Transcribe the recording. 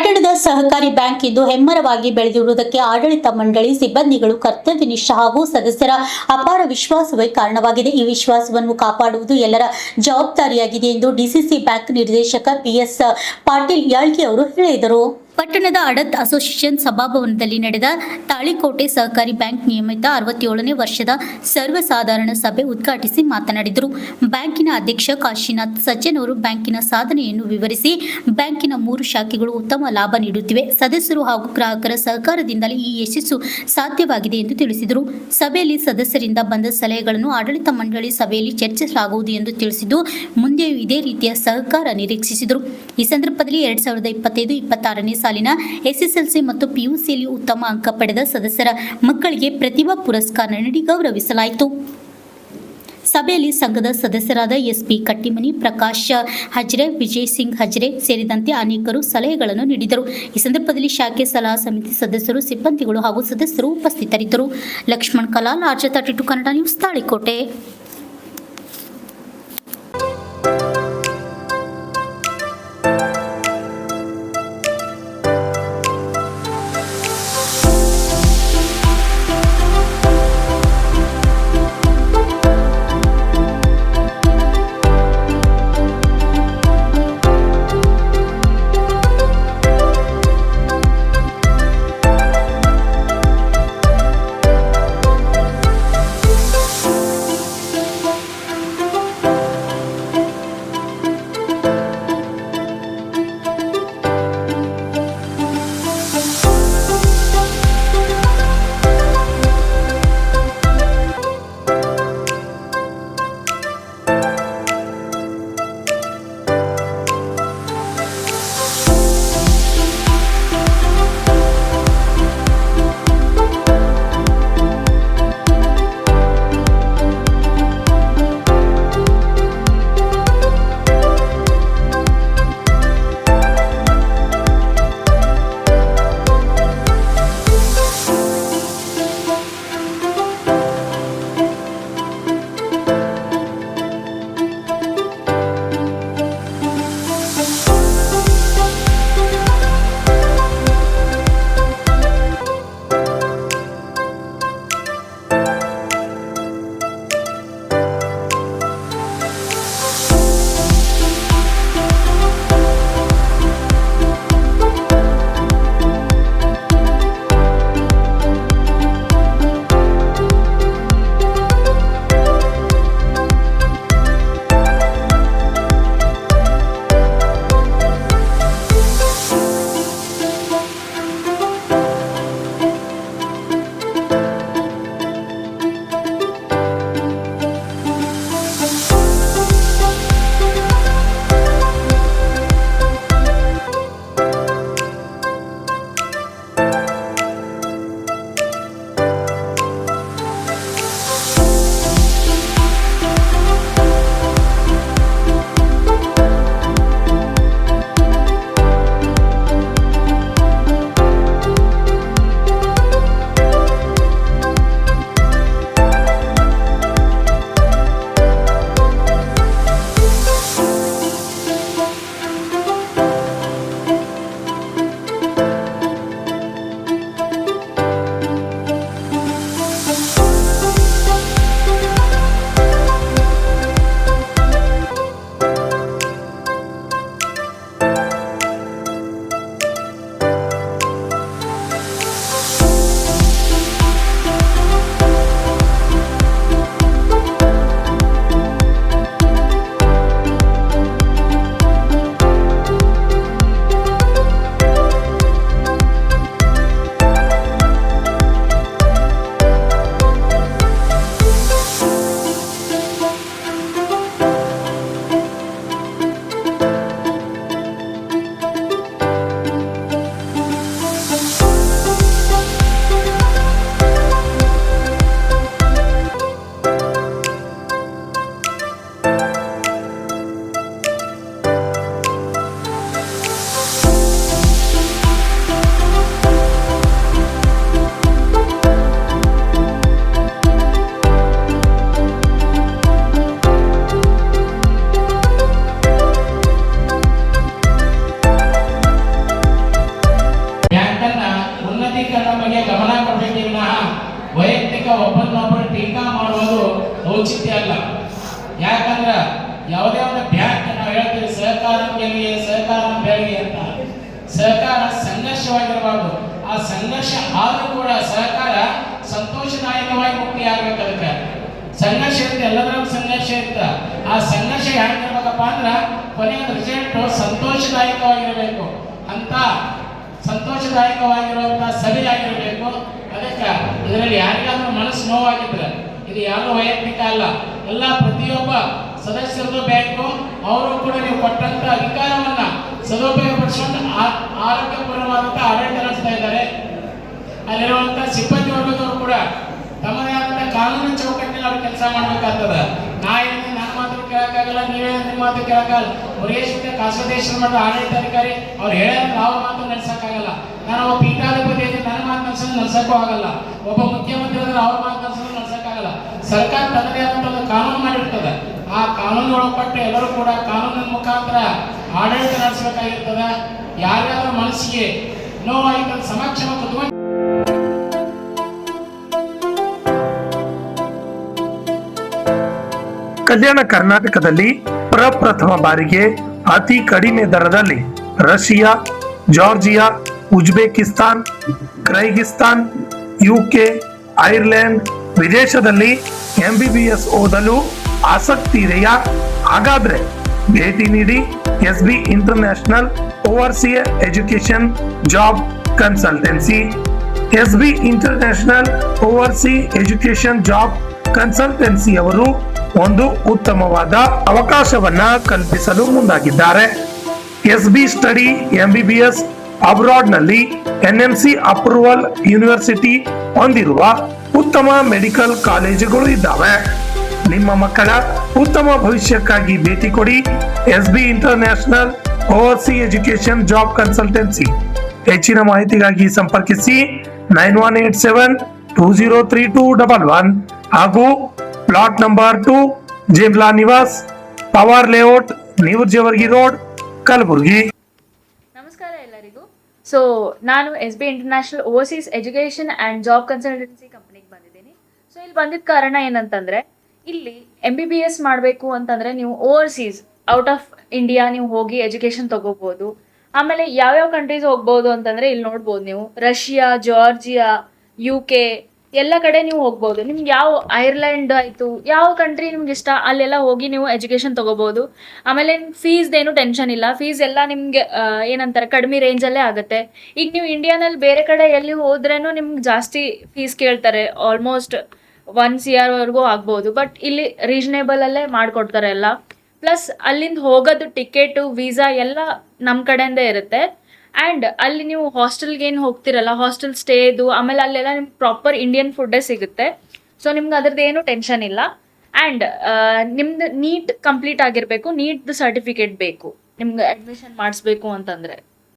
ಪಟ್ಟಣದ ಸಹಕಾರಿ ಬ್ಯಾಂಕ್ ಇಂದು ಹೆಮ್ಮರವಾಗಿ ಬೆಳೆದಿರುವುದಕ್ಕೆ ಆಡಳಿತ ಮಂಡಳಿ ಸಿಬ್ಬಂದಿಗಳು ಕರ್ತವ್ಯನಿಷ್ಠ ಹಾಗೂ ಸದಸ್ಯರ ಅಪಾರ ವಿಶ್ವಾಸವೇ ಕಾರಣವಾಗಿದೆ. ಈ ವಿಶ್ವಾಸವನ್ನು ಕಾಪಾಡುವುದು ಎಲ್ಲರ ಜವಾಬ್ದಾರಿಯಾಗಿದೆ ಎಂದು ಡಿಸಿಸಿ ಬ್ಯಾಂಕ್ ನಿರ್ದೇಶಕ ಪಿಎಸ್ ಪಾಟೀಲ್ ಯಾಳ್ಗಿ ಅವರು ಹೇಳಿದರು. ಪಟ್ಟಣದ ಅಡತ್ ಅಸೋಸಿಯೇಷನ್ ಸಭಾಭವನದಲ್ಲಿ ನಡೆದ ತಾಳಿಕೋಟೆ ಸಹಕಾರಿ ಬ್ಯಾಂಕ್ ನಿಯಮಿತ 67ನೇ ವರ್ಷದ ಸರ್ವಸಾಧಾರಣ ಸಭೆ ಉದ್ಘಾಟಿಸಿ ಮಾತನಾಡಿದರು. ಬ್ಯಾಂಕಿನ ಅಧ್ಯಕ್ಷ ಕಾಶಿನಾಥ್ ಸಜ್ಜನ್ ಅವರು ಬ್ಯಾಂಕಿನ ಸಾಧನೆಯನ್ನು ವಿವರಿಸಿ, ಬ್ಯಾಂಕಿನ 3 ಶಾಖೆಗಳು ಉತ್ತಮ ಲಾಭ ನೀಡುತ್ತಿವೆ, ಸದಸ್ಯರು ಹಾಗೂ ಗ್ರಾಹಕರ ಸಹಕಾರದಿಂದಲೇ ಈ ಯಶಸ್ಸು ಸಾಧ್ಯವಾಗಿದೆ ಎಂದು ತಿಳಿಸಿದರು. ಸಭೆಯಲ್ಲಿ ಸದಸ್ಯರಿಂದ ಬಂದ ಸಲಹೆಗಳನ್ನು ಆಡಳಿತ ಮಂಡಳಿ ಸಭೆಯಲ್ಲಿ ಚರ್ಚಿಸಲಾಗುವುದು ಎಂದು ತಿಳಿಸಿದ್ದು, ಮುಂದೆಯೂ ಇದೇ ರೀತಿಯ ಸಹಕಾರ ನಿರೀಕ್ಷಿಸಿದರು. ಈ ಸಂದರ್ಭದಲ್ಲಿ 2025-26ನೇ ಸಾಲಿನ ಎಸ್ಎಸ್ಎಲ್ಸಿ ಮತ್ತು ಪಿಯುಸಿಯಲ್ಲಿ ಉತ್ತಮ ಅಂಕ ಪಡೆದ ಸದಸ್ಯರ ಮಕ್ಕಳಿಗೆ ಪ್ರತಿಭಾ ಪುರಸ್ಕಾರ ನೀಡಿ ಗೌರವಿಸಲಾಯಿತು. ಸಭೆಯಲ್ಲಿ ಸಂಘದ ಸದಸ್ಯರಾದ ಎಸ್ಪಿ ಕಟ್ಟಿಮನಿ, ಪ್ರಕಾಶ್ ಹಜ್ರೆ, ವಿಜಯ್ ಸಿಂಗ್ ಹಜ್ರೆ ಸೇರಿದಂತೆ ಅನೇಕರು ಸಲಹೆಗಳನ್ನು ನೀಡಿದರು. ಈ ಸಂದರ್ಭದಲ್ಲಿ ಶಾಖೆ ಸಲಹಾ ಸಮಿತಿ ಸದಸ್ಯರು, ಸಿಬ್ಬಂದಿಗಳು ಹಾಗೂ ಸದಸ್ಯರು ಉಪಸ್ಥಿತರಿದ್ದರು. Lakshman Kalal, RJ32 Kannada news, Talikote. ಔಚಿತ್ಯ ಅಲ್ಲ. ಯಾಕಂದ್ರೆ ಯಾವುದೇ ಒಂದು ಬ್ಯಾಂಕ್ ನಾವು ಹೇಳ್ತೀವಿ ಸಹಕಾರ ಬೆಳೆಗೆ ಅಂತ, ಸಹಕಾರ ಸಂಘರ್ಷವಾಗಿರಬಾರ್ದು. ಆ ಸಂಘರ್ಷ ಆದರೂ ಕೂಡ ಸಹಕಾರ ಸಂತೋಷದಾಯಕವಾಗಿ ಮುಕ್ತಿಯಾಗಬೇಕು. ಅದಕ್ಕೆ ಸಂಘರ್ಷ ಇರುತ್ತೆ, ಎಲ್ಲದರಲ್ಲೂ ಸಂಘರ್ಷ ಇರುತ್ತೆ. ಆ ಸಂಘರ್ಷ ಯಾಕಿರ್ಬೇಕಪ್ಪ ಅಂದ್ರೆ ಕೊನೆಯ ರಿಸಲ್ಟ್ ಸಂತೋಷದಾಯಕವಾಗಿರಬೇಕು. ಅಂತ ಸಂತೋಷದಾಯಕವಾಗಿರುವಂತಹ ಸಭೆಯಾಗಿರಬೇಕು. ಅದಕ್ಕೆ ಇದರಲ್ಲಿ ಯಾರಿಗಾದ್ರೂ ಮನಸ್ಸು ನೋವಾಗಿದ್ರೆ ಇದು ಯಾರು ವೈಯಕ್ತಿಕ ಅಲ್ಲ, ಎಲ್ಲ ಪ್ರತಿಯೊಬ್ಬ ಸದಸ್ಯರದು ಬೇಕು. ಅವರು ಕೂಡ ನೀವು ಕೊಟ್ಟಂತ ಅಧಿಕಾರವನ್ನ ಸದುಪಯೋಗ ಪಡಿಸಿಕೊಂಡು ಆರೋಗ್ಯಪೂರ್ಣವಾದಂತಹ ಆಡಳಿತ ನಡೆಸ್ತಾ ಇದ್ದಾರೆ. ಅಲ್ಲಿರುವಂತಹ ಸಿಬ್ಬಂದಿ ವರ್ಗದವರು ಕೂಡ ತಮ್ಮದೇ ಆದಂತಹ ಕಾನೂನು ಚೌಕಟ್ಟಿನಲ್ಲಿ ಅವ್ರು ಕೆಲಸ ಮಾಡ್ಬೇಕಾಗ್ತದೆ. ನನ್ನ ಮಾತು ಕೇಳಕ್ಕಾಗಲ್ಲ, ನೀವೇ ನಿಮ್ಮ ಮಾತು ಕೇಳಕ್ಕಾಗಲ್ಲ. ಮುರುಗೇಶ್ವರ ಕಾಸದೇಶ್ವರ ಮಠದ ಆಡಳಿತಾಧಿಕಾರಿ ಅವ್ರು ಹೇಳಿದ್ರೆ ಅವ್ರ ಮಾತು ನಡೆಸಕ್ಕಾಗಲ್ಲ. ನಾನು ಒಬ್ಬ ಪೀಠಾಧಿಪತಿ ಇದ್ದೀನಿ, ನನ್ನ ಮಾತು ನಡೆಸಕ್ಕೂ ಆಗಲ್ಲ. ಒಬ್ಬ ಮುಖ್ಯಮಂತ್ರಿ ಆದ್ರೆ ಅವ್ರ ಮಾತು ನಡೆಸಕ್ಕಾಗಲ್ಲ. ಸರ್ಕಾರ ತನ್ನದೇ ಆದಂತ ಒಂದು ಕಾನೂನು ಮಾಡಿರ್ತದೆ. ಆ ಕಾನೂನು ಒಳಪಟ್ಟು ಎಲ್ಲರೂ ಕೂಡ ಕಾನೂನಿನ ಮುಖಾಂತರ ಆಡಳಿತ ನಡೆಸಬೇಕಾಗಿರ್ತದೆ. ಯಾರ್ಯಾರ ಮನಸ್ಸಿಗೆ ನೋವಾಯಿತ ಸಮಕ್ಷಮ ಕುತ್ಕೊಂಡು ಕಲ್ಯಾಣ ಕರ್ನಾಟಕದಲ್ಲಿ ಪ್ರಪ್ರಥಮ ಬಾರಿಗೆ ಅತಿ ಕಡಿಮೆ ದರದಲ್ಲಿ Russia, Georgia, Uzbekistan, Kyrgyzstan, UK, Ireland ವಿದೇಶದಲ್ಲಿ MBBS ಓದಲು ಆಸಕ್ತಿ ಇದೆಯಾ? ಹಾಗಾದ್ರೆ ಭೇಟಿ ನೀಡಿ SB international overseer education job consultancy. SB international overseas education job consultancy ಅವರು ಒಂದು ಉತ್ತಮವಾದ ಅವಕಾಶವನ್ನ ಕಲ್ಪಿಸಲು ಮುಂದಾಗಿದ್ದಾರೆ. SB ಸ್ಟಡಿ MBBS ಅಬ್ರಾಡ್ ನಲ್ಲಿ NMC ಅಪ್ರೂವಲ್ ಯೂನಿವರ್ಸಿಟಿ ಹೊಂದಿರುವ ಉತ್ತಮ ಮೆಡಿಕಲ್ ಕಾಲೇಜುಗಳು ಇದ್ದಾವೆ. ನಿಮ್ಮ ಮಕ್ಕಳ ಉತ್ತಮ ಭವಿಷ್ಯಕ್ಕಾಗಿ ಭೇಟಿ ಕೊಡಿ SB international overseas education job consultancy. ಹೆಚ್ಚಿನ ಮಾಹಿತಿಗಾಗಿ ಸಂಪರ್ಕಿಸಿ 9187203211 ಹಾಗೂ plot number 2 Jimla Niwas, power layout, New Jewargi road, Kalaburagi. ನಮಸ್ಕಾರ ಎಲ್ಲರಿಗೂ. ಸೊ ನಾನು SB international overseas education and job consultancy ಕಂಪ್ನಿಗೆ ಬಂದಿದ್ದೀನಿ. ಸೊ ಇಲ್ಲಿ ಬಂದಿದ್ದ ಕಾರಣ ಏನಂತಂದರೆ, ಇಲ್ಲಿ MBBS ಮಾಡಬೇಕು ಅಂತಂದರೆ ನೀವು ಓವರ್ಸೀಸ್ ಔಟ್ ಆಫ್ ಇಂಡಿಯಾ ನೀವು ಹೋಗಿ ಎಜುಕೇಷನ್ ತೊಗೋಬೋದು. ಆಮೇಲೆ ಯಾವ್ಯಾವ ಕಂಟ್ರೀಸ್ ಹೋಗ್ಬೋದು ಅಂತಂದರೆ ಇಲ್ಲಿ ನೋಡ್ಬೋದು ನೀವು, ರಷ್ಯಾ, ಜಾರ್ಜಿಯಾ, UK ಎಲ್ಲ ಕಡೆ ನೀವು ಹೋಗ್ಬೋದು. ನಿಮ್ಗೆ ಯಾವ ಐರ್ಲೆಂಡ್ ಆಯಿತು, ಯಾವ ಕಂಟ್ರಿ ನಿಮ್ಗೆ ಇಷ್ಟ ಅಲ್ಲೆಲ್ಲ ಹೋಗಿ ನೀವು ಎಜುಕೇಷನ್ ತೊಗೋಬೋದು. ಆಮೇಲೆ ಫೀಸ್ದೇನು ಟೆನ್ಷನ್ ಇಲ್ಲ. ಫೀಸ್ ಎಲ್ಲ ನಿಮಗೆ ಏನಂತಾರೆ ಕಡಿಮೆ ರೇಂಜಲ್ಲೇ ಆಗುತ್ತೆ. ಈಗ ನೀವು ಇಂಡಿಯಾನಲ್ಲಿ ಬೇರೆ ಕಡೆ ಎಲ್ಲಿ ಹೋದ್ರೇನು ನಿಮ್ಗೆ ಜಾಸ್ತಿ ಫೀಸ್ ಕೇಳ್ತಾರೆ, ಆಲ್ಮೋಸ್ಟ್ 1 CR ವರೆಗೂ ಆಗ್ಬೋದು. ಬಟ್ ಇಲ್ಲಿ ರೀಸನೇಬಲಲ್ಲೇ ಮಾಡಿಕೊಡ್ತಾರೆ ಎಲ್ಲ. ಪ್ಲಸ್ ಅಲ್ಲಿಂದ ಹೋಗೋದು ಟಿಕೆಟು, ವೀಸಾ ಎಲ್ಲ ನಮ್ಮ ಕಡೆಯಿಂದ ಇರುತ್ತೆ. ಆ್ಯಂಡ್ ಅಲ್ಲಿ ನೀವು ಹಾಸ್ಟೆಲ್ಗೆ ಏನು ಹೋಗ್ತಿರಲ್ಲ, ಹಾಸ್ಟೆಲ್ ಸ್ಟೇದು, ಆಮೇಲೆ ಅಲ್ಲೆಲ್ಲ ನಿಮ್ಗೆ ಪ್ರಾಪರ್ ಇಂಡಿಯನ್ ಫುಡ್ಡೇ ಸಿಗುತ್ತೆ. ಸೊ ನಿಮ್ಗೆ ಅದ್ರದ್ದು ಏನು ಟೆನ್ಷನ್ ಇಲ್ಲ. ಆ್ಯಂಡ್ ನಿಮ್ದು ನೀಟ್ ಕಂಪ್ಲೀಟ್ ಆಗಿರಬೇಕು, ನೀಟ್ದು ಸರ್ಟಿಫಿಕೇಟ್ ಬೇಕು ನಿಮ್ಗೆ ಅಡ್ಮಿಷನ್ ಮಾಡಿಸ್ಬೇಕು ಅಂತಂದರೆ.